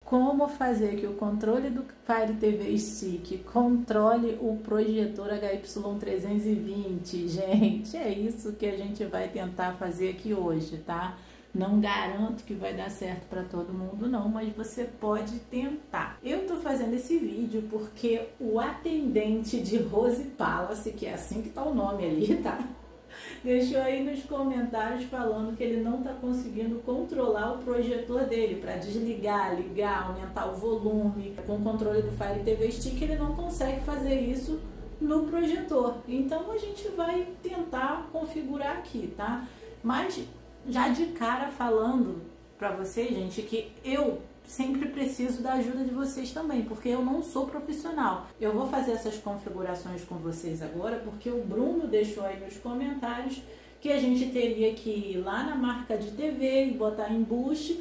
como fazer que o controle do Fire TV Stick controle o projetor HY320. Gente, é isso que a gente vai tentar fazer aqui hoje, tá? Não garanto que vai dar certo para todo mundo não, mas você pode tentar. Eu tô fazendo esse vídeo porque o atendente de Rose Palace, que é assim que tá o nome ali, tá? Deixou aí nos comentários falando que ele não tá conseguindo controlar o projetor dele para desligar, ligar, aumentar o volume. Com o controle do Fire TV Stick ele não consegue fazer isso no projetor. Então a gente vai tentar configurar aqui, tá? Mas já de cara falando para vocês, gente, que eu sempre preciso da ajuda de vocês também, porque eu não sou profissional. Eu vou fazer essas configurações com vocês agora, porque o Bruno deixou aí nos comentários que a gente teria que ir lá na marca de TV e botar em bush,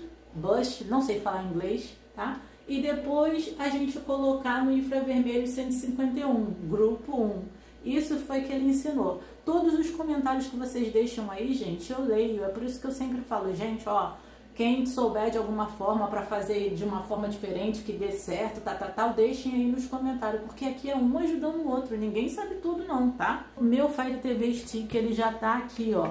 não sei falar inglês, tá? E depois a gente colocar no infravermelho 151, grupo 1. Isso foi que ele ensinou. Todos os comentários que vocês deixam aí, gente, eu leio. É por isso que eu sempre falo, gente, ó, quem souber de alguma forma para fazer de uma forma diferente, que dê certo, tal, deixem aí nos comentários, porque aqui é um ajudando o outro, ninguém sabe tudo não, tá? O meu Fire TV Stick, ele já tá aqui, ó,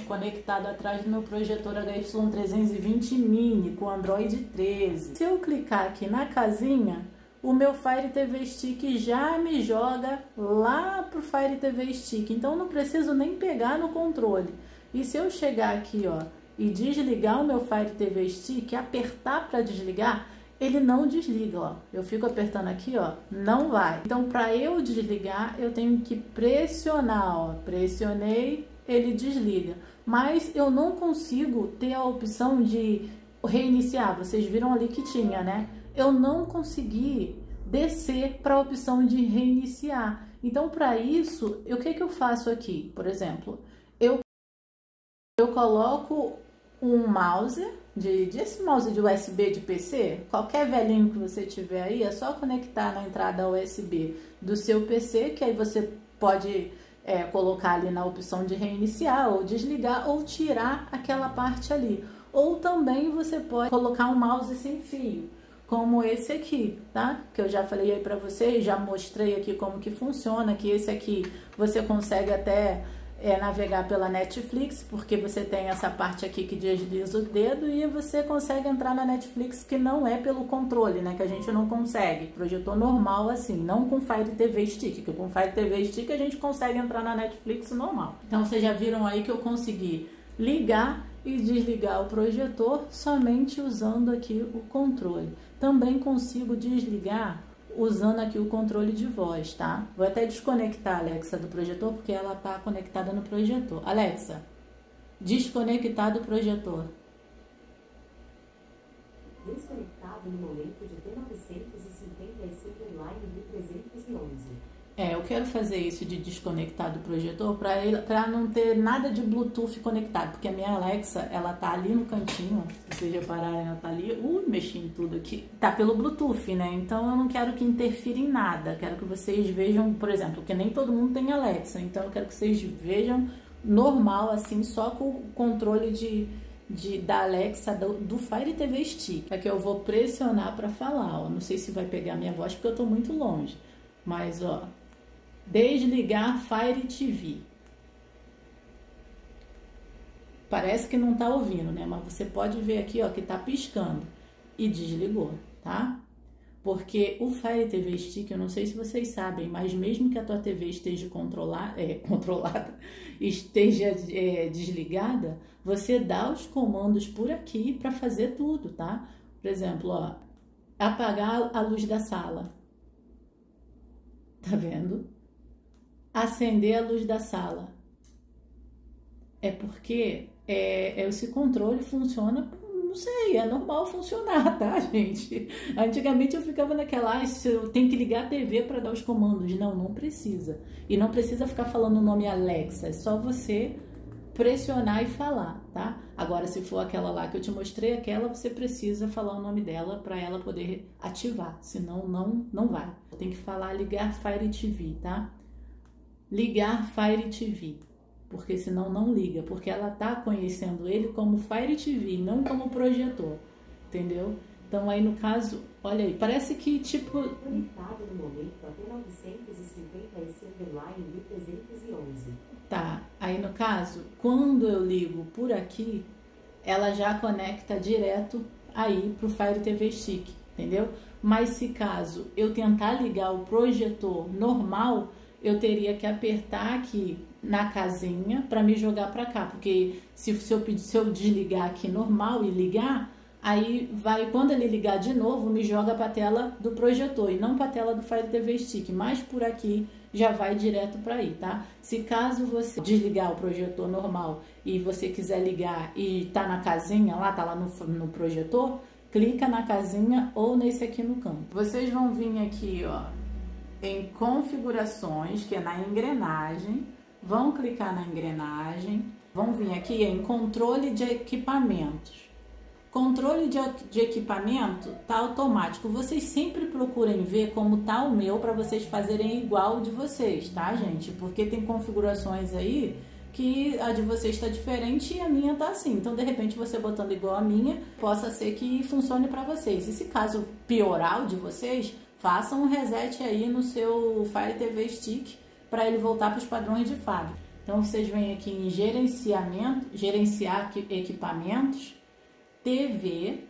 conectado atrás do meu projetor HY320 Mini com Android 13. Se eu clicar aqui na casinha, o meu Fire TV Stick já me joga lá pro Fire TV Stick, então não preciso nem pegar no controle. E se eu chegar aqui, ó, e desligar o meu Fire TV Stick, apertar para desligar, ele não desliga, ó. Eu fico apertando aqui, ó, não vai. Então, para eu desligar, eu tenho que pressionar, ó. Pressionei, ele desliga. Mas eu não consigo ter a opção de reiniciar. Vocês viram ali que tinha, né? Eu não consegui descer para a opção de reiniciar. Então, para isso, o que eu faço aqui? Por exemplo, eu coloco um mouse, esse mouse de USB de PC, qualquer velhinho que você tiver aí, é só conectar na entrada USB do seu PC, que aí você pode colocar ali na opção de reiniciar, ou desligar, ou tirar aquela parte ali. Ou também você pode colocar um mouse sem fio, como esse aqui, tá? Que eu já falei aí pra vocês, já mostrei aqui como que funciona, que esse aqui você consegue até navegar pela Netflix, porque você tem essa parte aqui que desliza o dedo e você consegue entrar na Netflix, que não é pelo controle, né? Que a gente não consegue. Projetor normal assim, não com Fire TV Stick, que com Fire TV Stick a gente consegue entrar na Netflix normal. Então vocês já viram aí que eu consegui ligar e desligar o projetor somente usando aqui o controle. Também consigo desligar usando aqui o controle de voz, tá? Vou até desconectar a Alexa do projetor, porque ela tá conectada no projetor. Alexa, desconectar do projetor. Desconectado no momento de T955 online 1311. Eu quero fazer isso de desconectar do projetor para não ter nada de Bluetooth conectado, porque a minha Alexa, ela tá ali no cantinho, se vocês repararem, ela tá ali, mexi em tudo aqui, tá pelo Bluetooth, né? Então eu não quero que interfira em nada, quero que vocês vejam, por exemplo, que nem todo mundo tem Alexa, então eu quero que vocês vejam normal, assim, só com o controle da Alexa do Fire TV Stick. Aqui eu vou pressionar para falar, ó, não sei se vai pegar minha voz porque eu tô muito longe, mas ó, desligar Fire TV. Parece que não tá ouvindo, né? Mas você pode ver aqui, ó, que tá piscando. E desligou, tá? Porque o Fire TV Stick, eu não sei se vocês sabem, mas mesmo que a tua TV esteja controlada, esteja desligada, você dá os comandos por aqui para fazer tudo, tá? Por exemplo, ó, apagar a luz da sala. Tá vendo? Acender a luz da sala. É porque esse controle funciona, não sei, é normal funcionar, tá, gente? Antigamente eu ficava naquela, eu tenho que ligar a TV para dar os comandos. Não precisa. E não precisa ficar falando o nome Alexa, é só você pressionar e falar, tá? Agora, se for aquela lá que eu te mostrei, aquela você precisa falar o nome dela para ela poder ativar, senão não vai. Tem que falar ligar Fire TV, tá? Ligar Fire TV, porque senão não liga, porque ela tá conhecendo ele como Fire TV, não como projetor, entendeu? Então aí no caso, olha aí, parece que tipo... Conectado no momento até 950-1311. Tá, aí no caso, quando eu ligo por aqui, ela já conecta direto aí pro Fire TV Stick, entendeu? Mas se caso eu tentar ligar o projetor normal, eu teria que apertar aqui na casinha para me jogar para cá, porque se eu desligar aqui normal e ligar, aí vai, quando ele ligar de novo, me joga para a tela do projetor e não para a tela do Fire TV Stick, mas por aqui já vai direto para aí, tá? Se caso você desligar o projetor normal e você quiser ligar e tá na casinha lá, tá lá no projetor, clica na casinha ou nesse aqui no canto. Vocês vão vir aqui, ó, em configurações, que é na engrenagem, vão clicar na engrenagem, vão vir aqui em controle de equipamentos. Controle de equipamento tá automático. Vocês sempre procurem ver como tá o meu para vocês fazerem igual o de vocês, tá, gente? Porque tem configurações aí que a de vocês está diferente e a minha tá assim. Então, de repente, você botando igual a minha, possa ser que funcione para vocês. E se caso piorar o de vocês, façam um reset aí no seu Fire TV Stick para ele voltar para os padrões de fábrica. Então, vocês vêm aqui em gerenciar equipamentos, TV,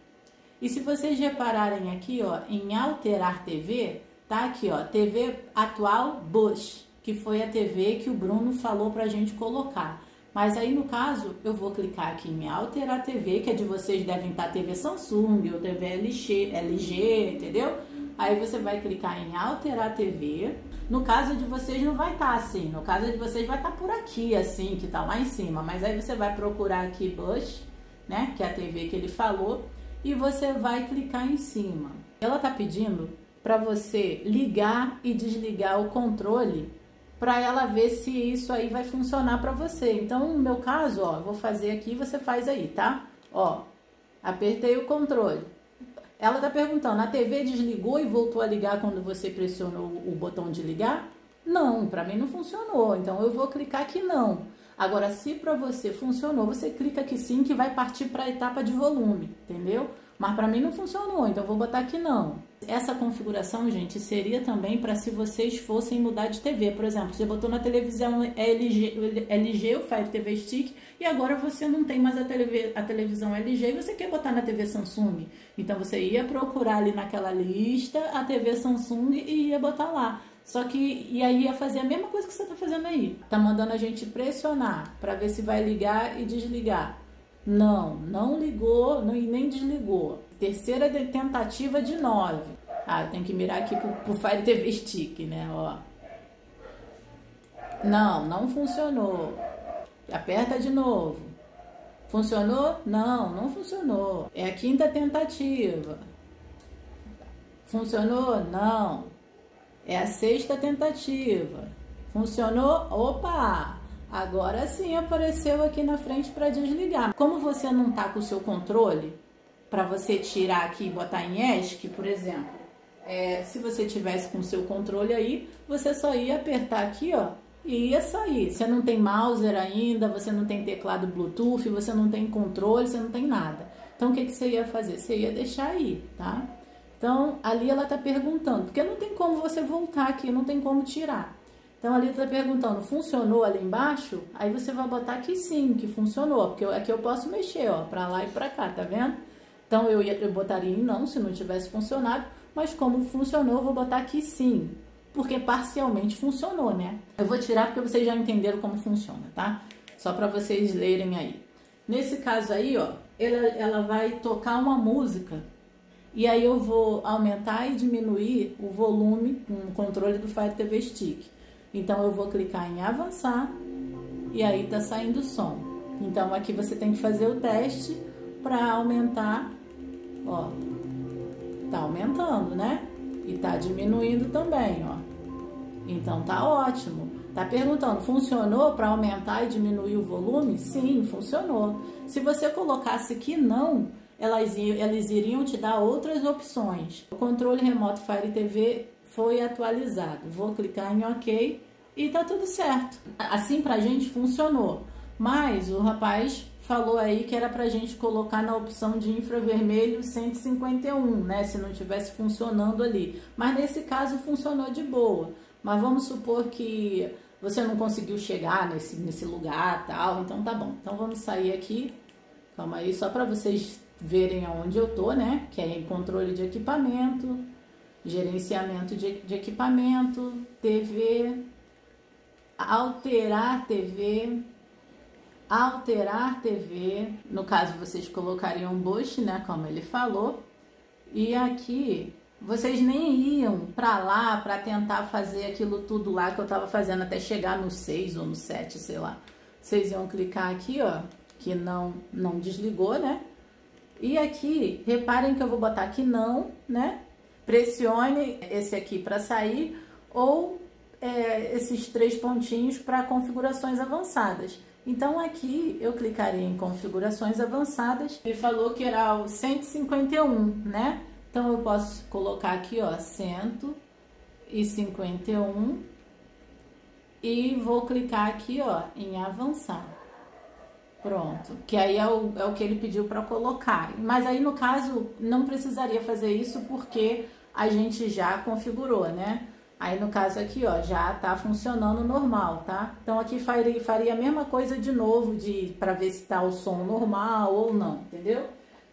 e se vocês repararem aqui, ó, em alterar TV, tá aqui, ó, TV atual Bush, que foi a TV que o Bruno falou pra gente colocar. Mas aí, no caso, eu vou clicar aqui em alterar TV, que é de vocês devem estar TV Samsung ou TV LG, entendeu? Aí você vai clicar em alterar TV. No caso de vocês não vai estar assim, no caso de vocês vai estar por aqui, assim, que tá lá em cima. Mas aí você vai procurar aqui Bush, né, que é a TV que ele falou, e você vai clicar em cima. Ela tá pedindo para você ligar e desligar o controle para ela ver se isso aí vai funcionar para você. Então, no meu caso, ó, vou fazer aqui, você faz aí, tá? Ó, apertei o controle. Ela tá perguntando, a TV desligou e voltou a ligar quando você pressionou o botão de ligar? Não, para mim não funcionou, então eu vou clicar aqui não. Agora, se para você funcionou, você clica aqui sim, que vai partir para a etapa de volume, entendeu? Mas para mim não funcionou, então eu vou botar aqui não. Essa configuração, gente, seria também para se vocês fossem mudar de TV. Por exemplo, você botou na televisão LG, o Fire TV Stick, e agora você não tem mais a televisão LG e você quer botar na TV Samsung. Então você ia procurar ali naquela lista a TV Samsung e ia botar lá. Só que, e aí ia fazer a mesma coisa que você tá fazendo aí. Tá mandando a gente pressionar para ver se vai ligar e desligar. Não ligou nem desligou. Terceira tentativa de 9. Ah, tem que mirar aqui pro Fire TV Stick, né, ó. Não funcionou. Aperta de novo. Funcionou? Não funcionou. É a quinta tentativa. Funcionou? Não. É a sexta tentativa. Funcionou? Opa! Agora sim apareceu aqui na frente para desligar. Como você não tá com o seu controle, para você tirar aqui e botar em ESC, por exemplo, se você tivesse com o seu controle aí, você só ia apertar aqui, ó, e ia sair. Você não tem mouse ainda, você não tem teclado Bluetooth, você não tem controle, você não tem nada. Então, o que você ia fazer? Você ia deixar aí, tá? Então, ali ela tá perguntando, porque não tem como você voltar aqui, não tem como tirar. Então, ali tá perguntando, funcionou ali embaixo? Aí você vai botar aqui sim, que funcionou, porque aqui eu posso mexer, ó, pra lá e pra cá, tá vendo? Então, eu botaria em não, se não tivesse funcionado, mas como funcionou, eu vou botar aqui sim, porque parcialmente funcionou, né? Eu vou tirar porque vocês já entenderam como funciona, tá? Só pra vocês lerem aí. Nesse caso aí, ó, ela vai tocar uma música, e aí eu vou aumentar e diminuir o volume no controle do Fire TV Stick. Então eu vou clicar em avançar e aí tá saindo o som. Então aqui você tem que fazer o teste para aumentar, ó. Tá aumentando, né? E tá diminuindo também, ó. Então tá ótimo. Tá perguntando, funcionou para aumentar e diminuir o volume? Sim, funcionou. Se você colocasse que não, elas iriam te dar outras opções. O controle remoto Fire TV foi atualizado. Vou clicar em OK e tá tudo certo. Assim pra gente funcionou. Mas o rapaz falou aí que era pra gente colocar na opção de infravermelho 151, né? Se não tivesse funcionando ali. Mas nesse caso funcionou de boa. Mas vamos supor que você não conseguiu chegar nesse lugar, tal. Então tá bom. Então vamos sair aqui. Calma aí, só para vocês verem aonde eu tô, né? Que é em controle de equipamento, gerenciamento de equipamento, TV, alterar TV, no caso vocês colocariam um bush, né, como ele falou, e aqui vocês nem iam para lá para tentar fazer aquilo tudo lá que eu tava fazendo até chegar no 6 ou no 7, sei lá. Vocês iam clicar aqui, ó, que não desligou, né? E aqui, reparem que eu vou botar aqui não, né? Pressione esse aqui para sair ou esses 3 pontinhos para configurações avançadas. Então aqui eu clicaria em configurações avançadas. Ele falou que era o 151, né? Então eu posso colocar aqui, ó, 151 e vou clicar aqui, ó, em avançar. Pronto, que aí é o que ele pediu para colocar. Mas aí no caso não precisaria fazer isso porque a gente já configurou, né? Aí no caso aqui, ó, já tá funcionando normal, tá? Então aqui faria a mesma coisa de novo, para ver se tá o som normal ou não, entendeu?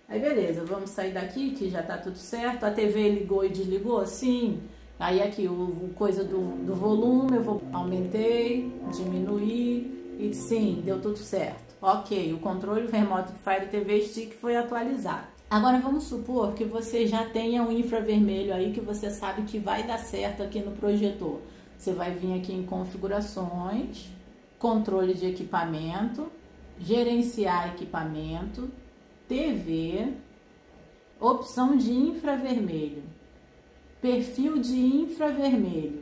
Aí beleza, vamos sair daqui que já tá tudo certo. A TV ligou e desligou? Sim. Aí aqui o coisa do volume, eu aumentei, diminuí e sim, deu tudo certo. Ok, o controle remoto do Fire TV Stick foi atualizado. Agora vamos supor que você já tenha um infravermelho aí que você sabe que vai dar certo aqui no projetor. Você vai vir aqui em configurações, controle de equipamento, gerenciar equipamento, TV, opção de infravermelho, perfil de infravermelho,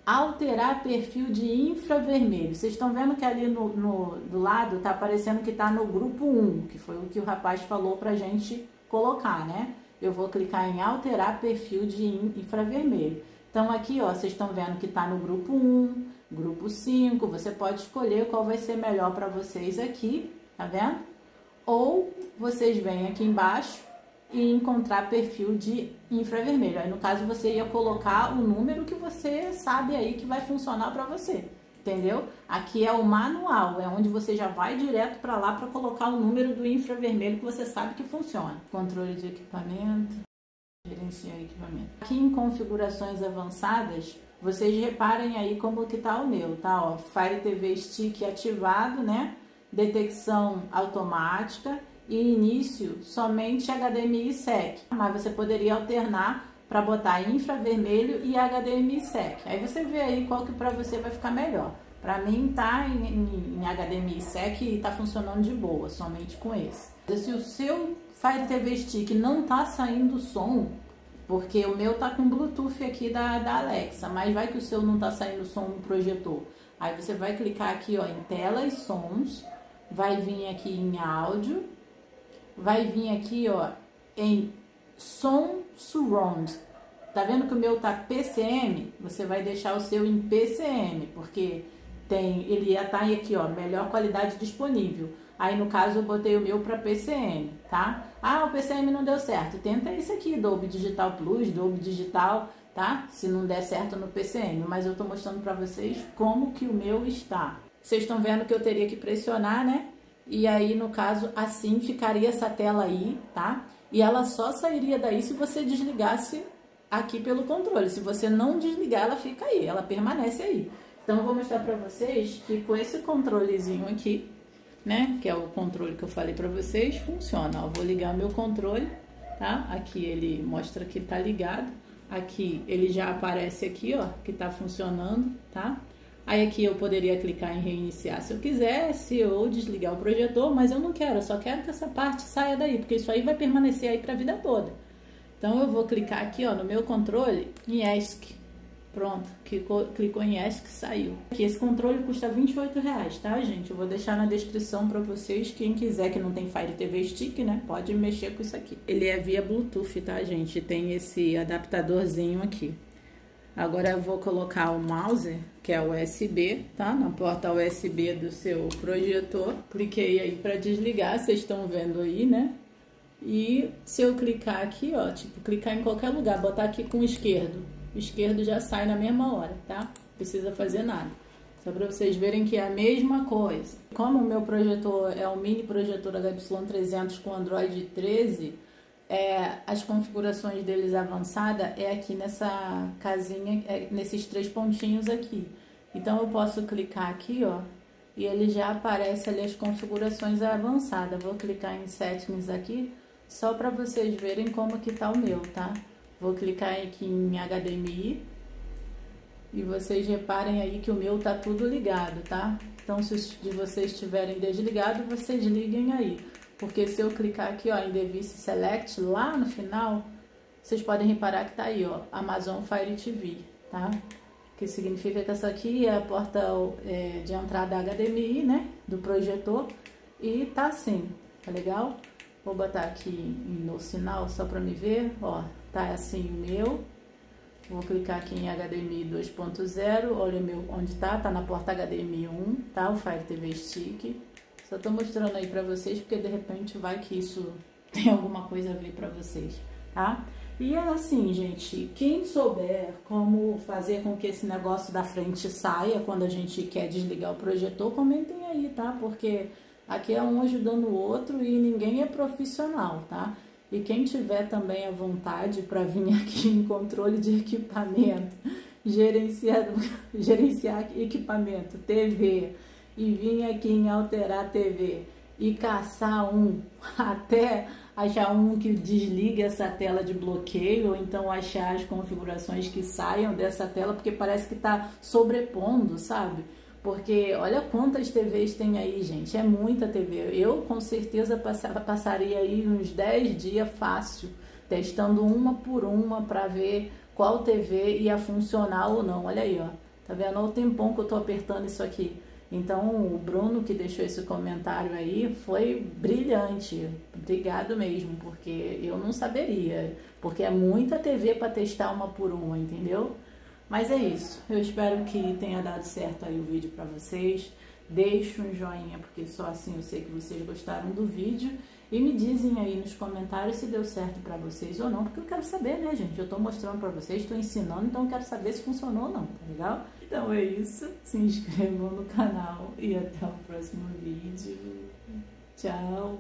alterar perfil de infravermelho. Vocês estão vendo que ali do lado tá aparecendo que tá no grupo 1, que foi o que o rapaz falou pra gente colocar, né? Eu vou clicar em alterar perfil de infravermelho. Então aqui, ó, vocês estão vendo que tá no grupo 1, grupo 5, você pode escolher qual vai ser melhor para vocês aqui, tá vendo? Ou vocês vêm aqui embaixo e encontrar perfil de infravermelho. Aí no caso você ia colocar o número que você sabe aí que vai funcionar para você, entendeu? Aqui é o manual, é onde você já vai direto para lá para colocar o número do infravermelho que você sabe que funciona. Controle de equipamento, gerenciar equipamento. Aqui em configurações avançadas, vocês reparem aí como que tá o meu, tá? Ó, Fire TV Stick ativado, né? Detecção automática e início somente HDMI SEC, mas você poderia alternar para botar infravermelho e HDMI SEC. Aí você vê aí qual que para você vai ficar melhor. Para mim tá em HDMI SEC e tá funcionando de boa, somente com esse. Se o seu Fire TV Stick não tá saindo som, porque o meu tá com Bluetooth aqui da Alexa, mas vai que o seu não tá saindo som no projetor. Aí você vai clicar aqui, ó, em tela e sons, vai vir aqui em áudio, vai vir aqui, ó, em som surround. Tá vendo que o meu tá PCM? Você vai deixar o seu em PCM, porque ele ia estar aqui, ó, melhor qualidade disponível. Aí no caso eu botei o meu para PCM, tá? Ah, o PCM não deu certo. Tenta esse aqui, Dolby Digital Plus, Dolby Digital, tá? Se não der certo no PCM, mas eu tô mostrando para vocês como que o meu está. Vocês estão vendo que eu teria que pressionar, né? E aí, no caso, assim ficaria essa tela aí, tá? E ela só sairia daí se você desligasse aqui pelo controle. Se você não desligar, ela fica aí, ela permanece aí. Então, eu vou mostrar pra vocês que com esse controlezinho aqui, né? Que é o controle que eu falei pra vocês, funciona. Ó, vou ligar meu controle, tá? Aqui ele mostra que tá ligado. Aqui ele já aparece aqui, ó, que tá funcionando, tá? Aí aqui eu poderia clicar em reiniciar se eu quisesse ou desligar o projetor, mas eu não quero, eu só quero que essa parte saia daí, porque isso aí vai permanecer aí para a vida toda. Então eu vou clicar aqui, ó, no meu controle em ESC. Pronto, clicou em ESC, saiu. Aqui esse controle custa R$28, tá, gente? Eu vou deixar na descrição para vocês, quem quiser que não tem Fire TV Stick, né, pode mexer com isso aqui. Ele é via Bluetooth, tá, gente? Tem esse adaptadorzinho aqui. Agora eu vou colocar o mouse, que é USB, tá? Na porta USB do seu projetor. Cliquei aí para desligar, vocês estão vendo aí, né? E se eu clicar aqui, ó, tipo, clicar em qualquer lugar, botar aqui com o esquerdo já sai na mesma hora, tá? Não precisa fazer nada. Só para vocês verem que é a mesma coisa. Como o meu projetor é um mini projetor HY300 com Android 13, as configurações deles avançada é aqui nessa casinha, nesses 3 pontinhos aqui. Então eu posso clicar aqui, ó, e ele já aparece ali as configurações avançadas. Vou clicar em Settings aqui, só para vocês verem como que tá o meu, tá? Vou clicar aqui em HDMI e vocês reparem aí que o meu tá tudo ligado, tá? Então se de vocês estiverem desligado, vocês liguem aí. Porque se eu clicar aqui, ó, em Device Select, lá no final, vocês podem reparar que tá aí, ó, Amazon Fire TV, tá? Que significa que essa aqui é a porta de entrada HDMI, né, do projetor, e tá assim, tá legal? Vou botar aqui no sinal só para me ver, ó, tá assim o meu. Vou clicar aqui em HDMI 2.0, olha o meu onde tá na porta HDMI 1, tá? O Fire TV Stick. Só tô mostrando aí pra vocês, porque de repente vai que isso tem alguma coisa a ver pra vocês, tá? E assim, gente, quem souber como fazer com que esse negócio da frente saia quando a gente quer desligar o projetor, comentem aí, tá? Porque aqui é um ajudando o outro e ninguém é profissional, tá? E quem tiver também a vontade para vir aqui em controle de equipamento, gerenciar equipamento, TV, e vir aqui em alterar TV e caçar até achar que desligue essa tela de bloqueio, ou então achar as configurações que saiam dessa tela, porque parece que está sobrepondo, sabe? Porque olha quantas TVs tem aí, gente, é muita TV. Eu com certeza passaria aí uns 10 dias fácil, testando uma por uma para ver qual TV ia funcionar ou não. Olha aí, ó, tá vendo? Olha o tempão que eu tô apertando isso aqui. Então, o Bruno que deixou esse comentário aí foi brilhante. Obrigado mesmo, porque eu não saberia. Porque é muita TV para testar uma por uma, entendeu? Mas é isso. Eu espero que tenha dado certo aí o vídeo para vocês. Deixe um joinha, porque só assim eu sei que vocês gostaram do vídeo. E me dizem aí nos comentários se deu certo para vocês ou não, porque eu quero saber, né, gente? Eu tô mostrando para vocês, tô ensinando, então eu quero saber se funcionou ou não, tá legal? Então é isso. Se inscrevam no canal e até o próximo vídeo. Tchau!